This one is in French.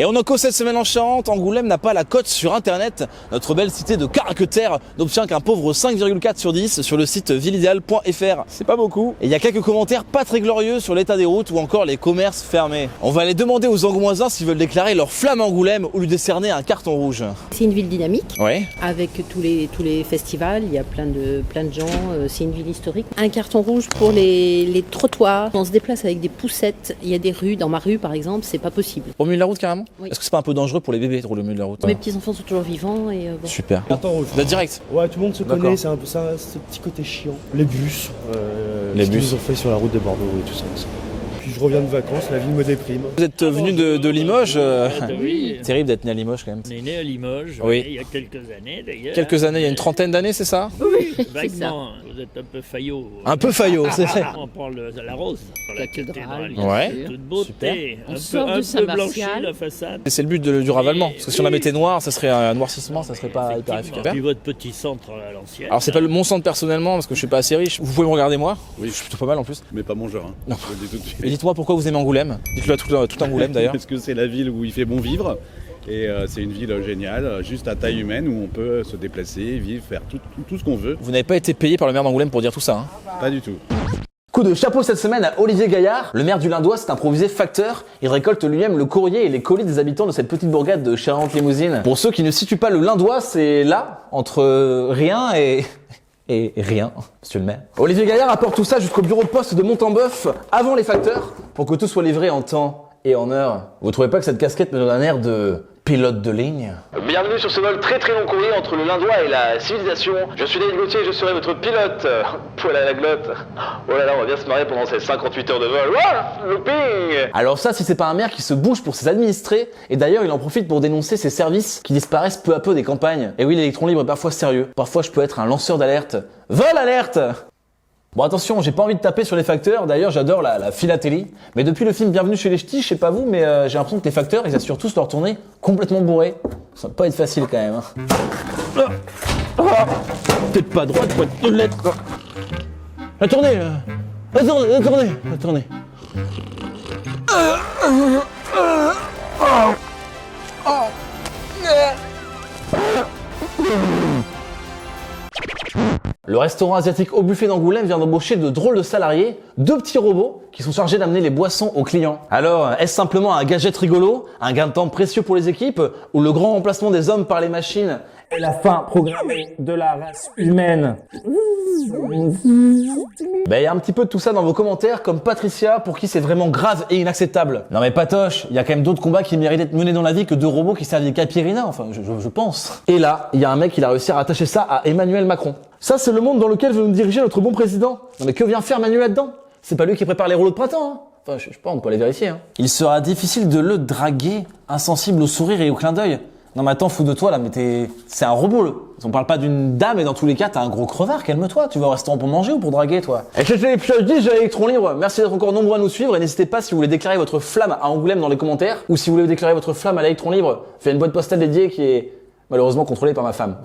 Et on enco cette semaine en Charente, Angoulême n'a pas la cote sur internet. Notre belle cité de caractère n'obtient qu'un pauvre 5,4 sur 10 sur le site villeideale.fr. C'est pas beaucoup. Et il y a quelques commentaires pas très glorieux sur l'état des routes ou encore les commerces fermés. On va aller demander aux Angoumoisins s'ils veulent déclarer leur flamme Angoulême ou lui décerner un carton rouge. C'est une ville dynamique. Ouais. Avec tous les festivals, il y a plein de gens, c'est une ville historique. Un carton rouge pour les trottoirs. On se déplace avec des poussettes, il y a des rues, dans ma rue par exemple, c'est pas possible. Au milieu de la route carrément? Oui. Est-ce que c'est pas un peu dangereux pour les bébés de rouler au milieu de la route? Mes petits-enfants sont toujours vivants et bon. Super. Carton rouge. Vous êtes direct? Ouais, tout le monde se D'accord. connaît, c'est un peu ça, ce petit côté chiant. Les bus, Les ce bus. qu'ils ont fait sur la route de Bordeaux et tout ça. Puis je reviens de vacances, la ville me déprime. Vous êtes venu de Limoges Oui, Terrible d'être né à Limoges quand même. on est né à Limoges, Oui. il y a quelques années d'ailleurs. Quelques années, il y a une trentaine d'années, c'est ça? Oui, C'est vaguement. Vous êtes un peu faillot. Un peu faillot, c'est vrai. On prend la rose, la cathédrale. Ouais. Toute beauté. On Un sort peu, de un peu Saint-Martial. blanchie la façade. Et c'est le but du ravalement. Parce que si on la mettait noire, ça serait un noircissement, ça serait pas hyper Effectivement. efficace. Puis votre petit centre à l'ancienne. Alors c'est pas mon centre personnellement parce que je suis pas assez riche. Vous pouvez me regarder moi? Oui. Je suis plutôt pas mal en plus. Mais pas mon genre, hein. Non. Je le dis tout de suite. Et dites-moi pourquoi vous aimez Angoulême. Dites-le à tout Angoulême d'ailleurs. Parce que c'est la ville où il fait bon vivre. Et c'est une ville géniale, juste à taille humaine, où on peut se déplacer, vivre, faire tout ce qu'on veut. Vous n'avez pas été payé par le maire d'Angoulême pour dire tout ça, hein? Pas du tout. Coup de chapeau cette semaine à Olivier Gaillard. Le maire du Lindois s'est improvisé facteur. Il récolte lui-même le courrier et les colis des habitants de cette petite bourgade de Charente-Limousine. Pour ceux qui ne situent pas le Lindois, c'est là, entre rien et rien, monsieur le maire. Olivier Gaillard apporte tout ça jusqu'au bureau de poste de Montembeuf, avant les facteurs, pour que tout soit livré en temps et en heure. Vous trouvez pas que cette casquette me donne un air de pilote de ligne? Bienvenue sur ce vol très long courrier entre le Lindois et la civilisation. Je suis David Gauthier et je serai votre pilote. Poil à la glotte. Oh là là, on va bien se marrer pendant ces 58 heures de vol. Ouah, looping. Alors ça, si c'est pas un maire qui se bouge pour ses administrés, et d'ailleurs il en profite pour dénoncer ses services qui disparaissent peu à peu des campagnes. Et oui, l'électron libre est parfois sérieux. Parfois je peux être un lanceur d'alerte. Vol alerte! Bon attention, j'ai pas envie de taper sur les facteurs, d'ailleurs j'adore la philatélie, mais depuis le film Bienvenue chez les Ch'tis, je sais pas vous, mais j'ai l'impression que les facteurs, ils assurent tous leur tournée complètement bourrés. Ça va pas être facile quand même. Peut-être pas droite, pas de lettres. La tournée, la tournée. Le restaurant asiatique Au Buffet d'Angoulême vient d'embaucher de drôles de salariés, 2 petits robots qui sont chargés d'amener les boissons aux clients. Alors, est-ce simplement un gadget rigolo, un gain de temps précieux pour les équipes, ou le grand remplacement des hommes par les machines et la fin programmée de la race humaine? Ben, y a un petit peu de tout ça dans vos commentaires, comme Patricia, pour qui c'est vraiment grave et inacceptable. Non mais Patoche, il y a quand même d'autres combats qui méritent d'être menés dans la vie que 2 robots qui servent des capirinas, enfin, je pense. Et là, il y a un mec qui a réussi à rattacher ça à Emmanuel Macron. Ça, c'est le monde dans lequel veut nous diriger notre bon président. Non mais que vient faire Manu là-dedans? C'est pas lui qui prépare les rouleaux de printemps, hein. Enfin, je sais pas, on peut aller vérifier, hein. Il sera difficile de le draguer, insensible au sourire et au clin d'œil. Non mais attends, fous de toi là, mais c'est un robot là. On parle pas d'une dame et dans tous les cas, t'as un gros crevard, calme-toi. Tu vas au restaurant pour manger ou pour draguer, toi? Et c'était l'épisode 10 de l'Électron Libre. Merci d'être encore nombreux à nous suivre et n'hésitez pas si vous voulez déclarer votre flamme à Angoulême dans les commentaires ou si vous voulez déclarer votre flamme à l'Électron Libre, faites une boîte postale dédiée qui est malheureusement contrôlée par ma femme.